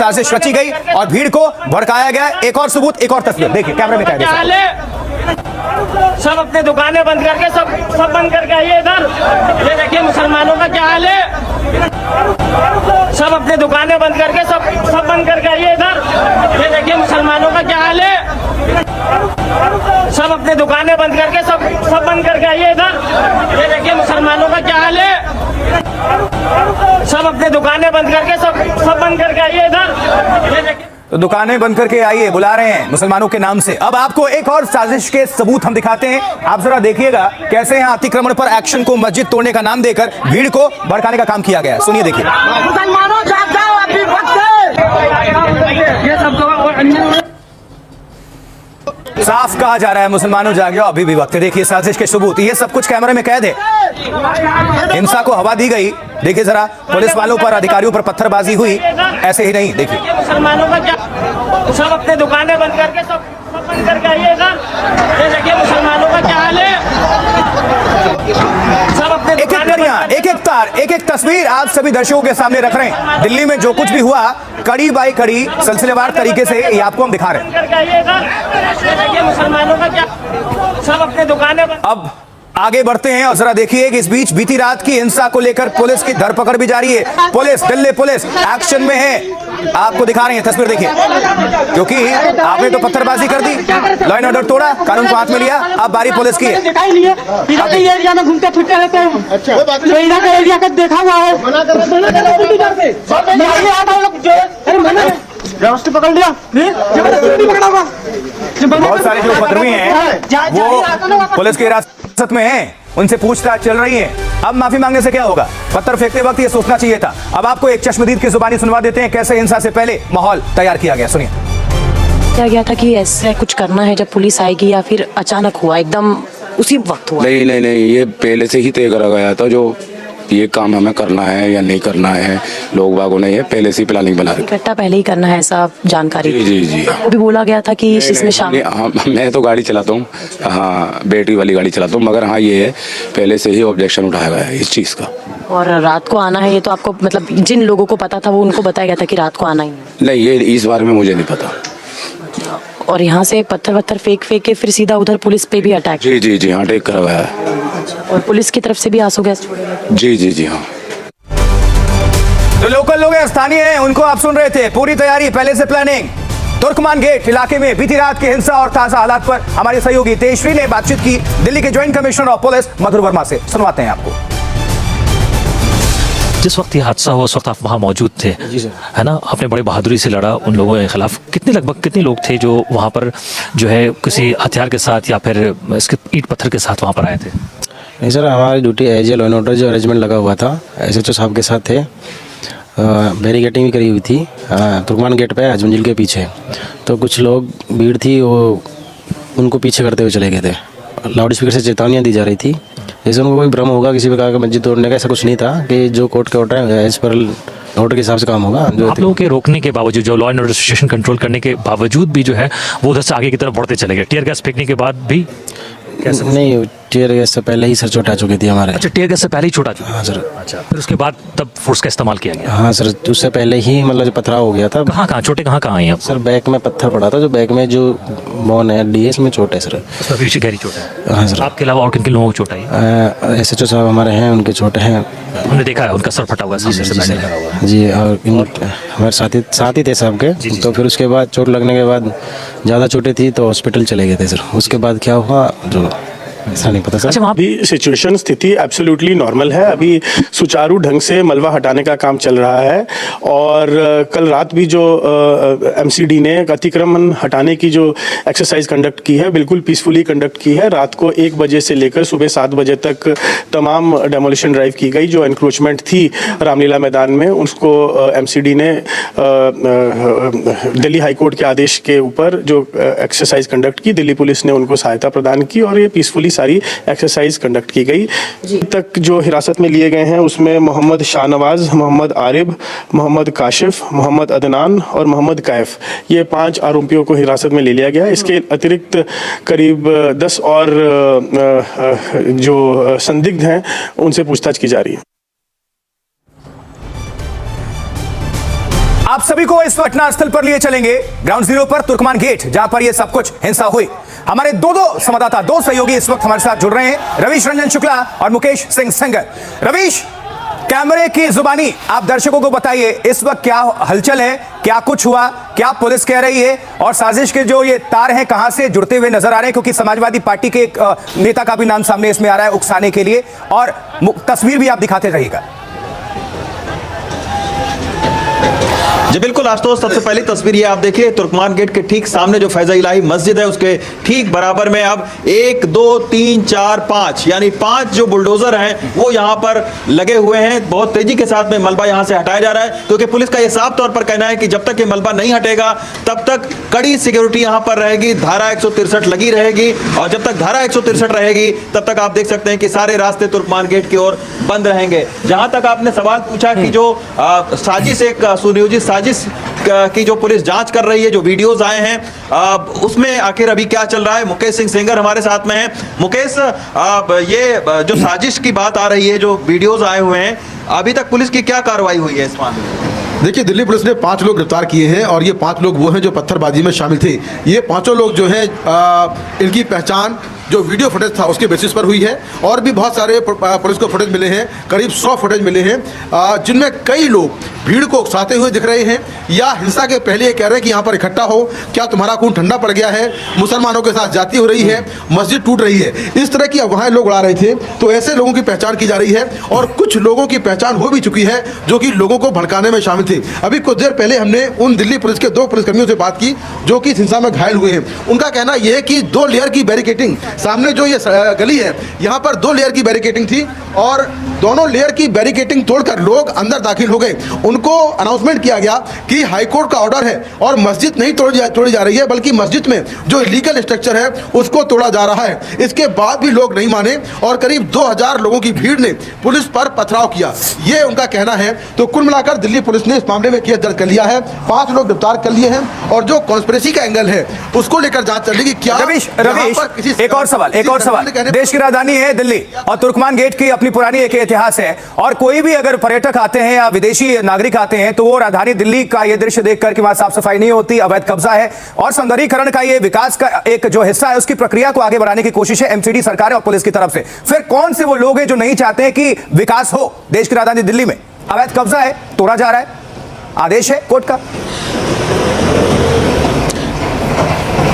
साजिश रची गई और भीड़ को भड़काया गया। एक और सबूत, एक और तस्वीर देखिए कैमरे में कैद है। सब अपने दुकानें बंद करके सब बंद करके आइए इधर। ये देखिए मुसलमानों का क्या हाल है। सब अपने दुकानें बंद करके सब बंद करके आइए इधर। ये देखिए मुसलमानों का क्या हाल है। सब अपने दुकानें बंद करके सब बंद करके आइए इधर। ये देखिए मुसलमानों का क्या हाल है। सब अपने दुकानें बंद करके सब बंद करके आइए इधर। ये देखिए तो दुकानें बंद करके आइए बुला रहे हैं मुसलमानों के नाम से। अब आपको एक और साजिश के सबूत हम दिखाते हैं। आप जरा देखिएगा कैसे यहाँ अतिक्रमण पर एक्शन को मस्जिद तोड़ने का नाम देकर भीड़ को भड़काने का काम किया गया है। सुनिए, देखिए। मुसलमानों जाग जाओ, अभी वक्त है। साफ कहा जा रहा है मुसलमानों जाग जाओ, अभी भी वक्त है। देखिए साजिश के सबूत, ये सब कुछ कैमरे में कैद है। हिंसा को हवा दी गई। देखिए जरा, पुलिस वालों पर, अधिकारियों पर पत्थरबाजी हुई। ऐसे ही नहीं, देखिए मुसलमानों का क्या, सब अपने दुकानें बंद करके सब बंद करके आइए इधर। ये देखिए मुसलमानों का क्या हाल है। सब अपने एक एक कड़ियां, एक एक तार, एक एक तस्वीर आप सभी दर्शकों के सामने रख रहे हैं। दिल्ली में जो कुछ भी हुआ, कड़ी बाई कड़ी सिलसिलेवार तरीके से ये आपको हम दिखा रहे हैं। ये देखिए मुसलमानों का क्या, सब अपने दुकानें बंद। अब आगे बढ़ते हैं और जरा देखिए कि इस बीच बीती रात की हिंसा को लेकर पुलिस की धरपकड़ भी जारी है। पुलिस, दिल्ली पुलिस एक्शन में है। आपको दिखा रहे हैं तस्वीर, देखिए। क्योंकि आपने तो पत्थरबाजी कर दी, लॉ एंड ऑर्डर तोड़ा, कानून को हाथ में लिया, अब बारी पुलिस की है। एरिया में घूमते फिरते रहते हैं। एरिया का देखा हुआ है। व्यवस्थित पकड़ लिया। बहुत सारे जो उपद्रवी हैं वो पुलिस की हिरासत में हैं, उनसे पूछताछ चल रही है। अब माफी मांगने से क्या होगा? पत्थर फेंकते वक्त ये सोचना चाहिए था। अब आपको एक चश्मदीद की जुबानी सुनवा देते हैं कैसे हिंसा से पहले माहौल तैयार किया गया। सुनिए। क्या गया था कि ऐसे कुछ करना है जब पुलिस आएगी, या फिर अचानक हुआ, एकदम उसी वक्त हुआ? नहीं, ये पहले से ही तय करा गया था जो ये काम हमें करना है या नहीं करना है। लोग बागों ने ये पहले से प्लानिंग बना रखी। इकट्ठा पहले ही करना है, ऐसा जानकारी? जी। वो भी बोला गया था कि इसमें शामिल। हाँ, मैं तो गाड़ी चलाता हूँ, हाँ बैटरी वाली गाड़ी चलाता हूँ, मगर हाँ ये है पहले से ही ऑब्जेक्शन उठाया गया है इस चीज़ का। और रात को आना है, ये तो आपको मतलब जिन लोगों को पता था वो उनको बताया गया था कि रात को आना ही है? नहीं, ये इस बारे में मुझे नहीं पता। और यहाँ से पत्थर फेंक के फिर सीधा उधर पुलिस पे भी अटैक? जी हाँ, अटैक करा गया है। और पुलिस की तरफ से भी आंसू गैस छोड़े गए? जी हाँ। तो लोकल लोग हैं, स्थानीय हैं, उनको आप सुन रहे थे। पूरी तैयारी, पहले से प्लानिंग। तुर्कमान गेट इलाके में बीती रात की हिंसा और ताजा हालात पर हमारे सहयोगी तेजश्री ने बातचीत की दिल्ली के ज्वाइंट कमिश्नर ऑफ पुलिस मधुर वर्मा से। सुनवाते हैं आपको। जिस वक्त ये हादसा हुआ उस वक्त आप वहाँ मौजूद थे, है ना? आपने बड़े बहादुरी से लड़ा उन लोगों के खिलाफ। कितने लोग थे जो वहाँ पर जो है किसी हथियार के साथ या फिर इसके ईंट पत्थर के साथ वहाँ पर आए थे? नहीं सर, हमारी duty as a law and order जो अरेंजमेंट लगा हुआ था, SHO साहब के साथ थे। बैरिकेटिंग भी करी हुई थी तुर्कमान गेट पे अजमंजिल के पीछे। तो कुछ लोग, भीड़ थी, वो उनको पीछे करते हुए चले गए थे। लाउड स्पीकर से चेतावनियाँ दी जा रही थी, जैसे उनको कोई भ्रम होगा किसी प्रकार का मस्जिद तोड़ने का। ऐसा कुछ नहीं था कि जो कोर्ट के ऑर्डर है एज पर ऑर्डर के हिसाब से काम होगा। जो आप लोगों के रोकने के बावजूद, जो law and order situation control करने के बावजूद भी जो है वो उधर से आगे की तरफ बढ़ते चले गए, टीयर गैस फेंकने के बाद भी? नहीं, टीयर गैस से पहले ही सर चोट आ चुकी थी हमारे। अच्छा, टीयर गैस से पहले ही छोटा? हाँ सर। अच्छा, फिर उसके बाद तब फोर्स का इस्तेमाल किया गया? हाँ सर, उससे पहले ही मतलब जो पथराव हो गया था। कहाँ चोटें कहाँ आई हैं? सर बैक में पत्थर पड़ा था, जो बैक में जो बोन है DS में चोट है सर। उसमें पीछे गहरी चोट है? हाँ सर। आपके अलावा और किन लोगों को चोट आई? SHO साहब हमारे हैं, उनके चोट हैं। हमने देखा है उनका सर फटा हुआ है जी। और हमारे साथ ही थे सबके। तो फिर उसके बाद चोट लगने के बाद ज़्यादा चोटें थी तो हॉस्पिटल चले गए थे सर। उसके बाद क्या हुआ जो ऐसा नहीं पता सर। अच्छा, अभी सिचुएशन, स्थिति एब्सोल्युटली नॉर्मल है। अभी सुचारू ढंग से मलबा हटाने का काम चल रहा है। और कल रात भी जो MCD ने अतिक्रमण हटाने की जो एक्सरसाइज कंडक्ट की है, बिल्कुल पीसफुली कंडक्ट की है। रात को 1 बजे से लेकर सुबह 7 बजे तक तमाम डेमोलिशन ड्राइव की गई। जो एंक्रोचमेंट थी रामलीला मैदान में, उसको MCD ने दिल्ली हाईकोर्ट के आदेश के ऊपर जो एक्सरसाइज कंडक्ट की, दिल्ली पुलिस ने उनको सहायता प्रदान की और ये पीसफुली सारी एक्सरसाइज कंडक्ट की गई। तक जो हिरासत में लिए गए हैं उसमें मोहम्मद शाहनवाज, मोहम्मद आरिब, मोहम्मद काशिफ, मोहम्मद अदनान और मोहम्मद कैफ, ये 5 आरोपियों को हिरासत में ले लिया गया। इसके अतिरिक्त करीब 10 और जो संदिग्ध हैं उनसे पूछताछ की जा रही है। आप सभी को इस घटना स्थल पर लिए चलेंगे, ग्राउंड जीरो पर, तुर्कमान गेट, जहां पर यह सब कुछ हिंसा हुई। हमारे दो संवाददाता, दो सहयोगी इस वक्त हमारे साथ जुड़ रहे हैं, रवीश रंजन शुक्ला और मुकेश सिंह सेंगर। रवीश, कैमरे की जुबानी आप दर्शकों को बताइए, इस वक्त क्या हलचल है, क्या कुछ हुआ, क्या पुलिस कह रही है, और साजिश के जो ये तार हैं कहां से जुड़ते हुए नजर आ रहे हैं, क्योंकि समाजवादी पार्टी के एक नेता का भी नाम सामने इसमें आ रहा है उकसाने के लिए, और तस्वीर भी आप दिखाते रहिएगा। जी बिल्कुल आशुतोष, सबसे पहली तस्वीर ये आप देखिए, तुर्कमान गेट के ठीक सामने जो फैजा इलाही मस्जिद है उसके ठीक बराबर में अब 1 2 3 4 5 यानी 5 जो बुलडोजर हैं वो यहाँ पर लगे हुए हैं। बहुत तेजी के साथ में मलबा यहाँ से हटाया जा रहा है, क्योंकि पुलिस का ये साफ तौर पर कहना है कि जब तक ये मलबा नहीं हटेगा तब तक कड़ी सिक्योरिटी यहाँ पर रहेगी, धारा 163 लगी रहेगी, और जब तक धारा 163 रहेगी तब तक आप देख सकते हैं कि सारे रास्ते तुर्कमान गेट की ओर बंद रहेंगे। जहां तक आपने सवाल पूछा कि जो साजिश, एक सुनियोजित साजिश की जो पुलिस जांच कर रही है, जो वीडियोस आए हैं उसमें आखिर अभी क्या चल रहा है, मुकेश सिंह सेंगर हमारे साथ में हैं। मुकेश, ये जो साजिश की बात आ रही है, जो वीडियोस आए हुए हैं, अभी तक पुलिस की क्या कार्रवाई हुई है इस मामले में? देखिए, दिल्ली पुलिस ने 5 लोग गिरफ्तार किए हैं, और ये 5 लोग वो हैं जो पत्थरबाजी में शामिल थे। ये 5 लोग जो हैं इनकी पहचान जो वीडियो फुटेज था उसके बेसिस पर हुई है, और भी बहुत सारे पुलिस को फुटेज मिले हैं, करीब 100 फुटेज मिले हैं, जिनमें कई लोग भीड़ को उकसाते हुए दिख रहे हैं, या हिंसा के पहले ये कह रहे हैं कि यहाँ पर इकट्ठा हो, क्या तुम्हारा खून ठंडा पड़ गया है, मुसलमानों के साथ जाती हो रही है, मस्जिद टूट रही है, इस तरह की अफवाहें लोग उड़ा रहे थे। तो ऐसे लोगों की पहचान की जा रही है, और कुछ लोगों की पहचान हो भी चुकी है जो कि लोगों को भड़काने में शामिल थे। अभी कुछ देर पहले हमने उन दिल्ली पुलिस के 2 पुलिसकर्मियों से बात की जो कि इस हिंसा में घायल हुए हैं। उनका कहना यह है कि 2 लेयर की बैरिकेडिंग, सामने जो ये गली है यहाँ पर 2 लेयर की बैरिकेडिंग थी, और दोनों लेयर की बैरिकेडिंग तोड़कर लोग अंदर दाखिल हो गए। उनको अनाउंसमेंट किया गया कि हाईकोर्ट का ऑर्डर है और मस्जिद नहीं तोड़ी जा रही है, बल्कि मस्जिद में जो इलीगल स्ट्रक्चर है उसको तोड़ा जा रहा है। इसके बाद भी लोग नहीं माने, और करीब 2000 लोगों की भीड़ ने पुलिस पर पथराव किया, ये उनका कहना है। तो कुल मिलाकर दिल्ली पुलिस ने इस मामले में केस दर्ज कर लिया है, 5 लोग गिरफ्तार कर लिए हैं, और जो कॉन्स्पिरेसी का एंगल है उसको लेकर जांच चल रही है कि क्या। रवीश, एक और सवाल, देश की राजधानी है दिल्ली, और तुर्कमान गेट की अपनी पुरानी एक इतिहास है, और कोई भी अगर पर्यटक आते हैं या विदेशी नागरिक आते हैं तो वो राजधानी दिल्ली का ये दृश्य देखकर कि वहां साफ सफाई नहीं होती, अवैध कब्जा है, और सौंदर्यीकरण का ये विकास का एक जो हिस्सा है उसकी प्रक्रिया को आगे बढ़ाने की कोशिश है एमसीडी सरकार और पुलिस की तरफ से। फिर कौन से वो लोग हैं जो नहीं चाहते हैं कि विकास हो देश की राजधानी दिल्ली में? अवैध कब्जा है, तोड़ा जा रहा है, आदेश है कोर्ट का।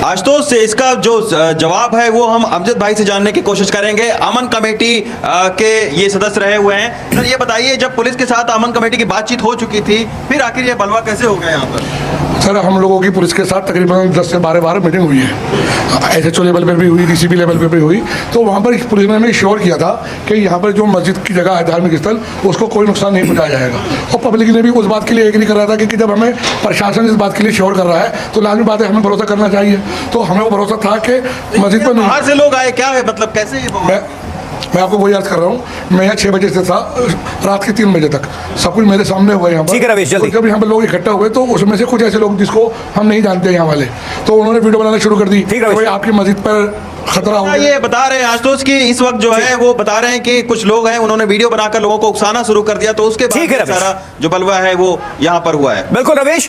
आशुतोष से इसका जो जवाब है वो हम अमजद भाई से जानने की कोशिश करेंगे। अमन कमेटी के ये सदस्य रहे हुए हैं। सर, ये बताइए, जब पुलिस के साथ अमन कमेटी की बातचीत हो चुकी थी, फिर आखिर ये बलवा कैसे हो गया यहाँ पर? सर, हम लोगों की पुलिस के साथ तकरीबन 10 से 12 मीटिंग हुई है, SHO लेवल पर भी हुई, DCP लेवल पर भी हुई। तो वहाँ पर पुलिस ने हमें श्योर किया था कि यहाँ पर जो मस्जिद की जगह है, धार्मिक स्थल, उसको कोई नुकसान नहीं पहुँचाया जाएगा। और पब्लिक ने भी उस बात के लिए एग्री कर रहा था कि जब हमें प्रशासन इस बात के लिए श्योर कर रहा है तो लाजमी बात है हमें भरोसा करना चाहिए। तो हमें वो भरोसा था कि मस्जिद पर बाहर से लोग आए, क्या है मतलब, कैसे ये? मैं आपको वही याद कर रहा हूँ, मैं यहाँ 6 बजे से था रात के 3 बजे तक, सब कुछ मेरे सामने हुआ यहाँ पर। ठीक है रवीश, जल्दी। जब यहाँ पर लोग इकट्ठा हुए तो उसमें से कुछ ऐसे लोग जिसको हम नहीं जानते यहाँ वाले, तो उन्होंने वीडियो बनाना शुरू कर दी कि भाई आपकी मस्जिद पर खतरा हो। ये बता रहे हैं आशुतोष की इस वक्त जो है वो बता रहे हैं कि कुछ लोग हैं, उन्होंने वीडियो बनाकर लोगों को उकसाना शुरू कर दिया, तो उसके बाद सारा जो बलवा है वो यहाँ पर हुआ है। बिल्कुल रवीश।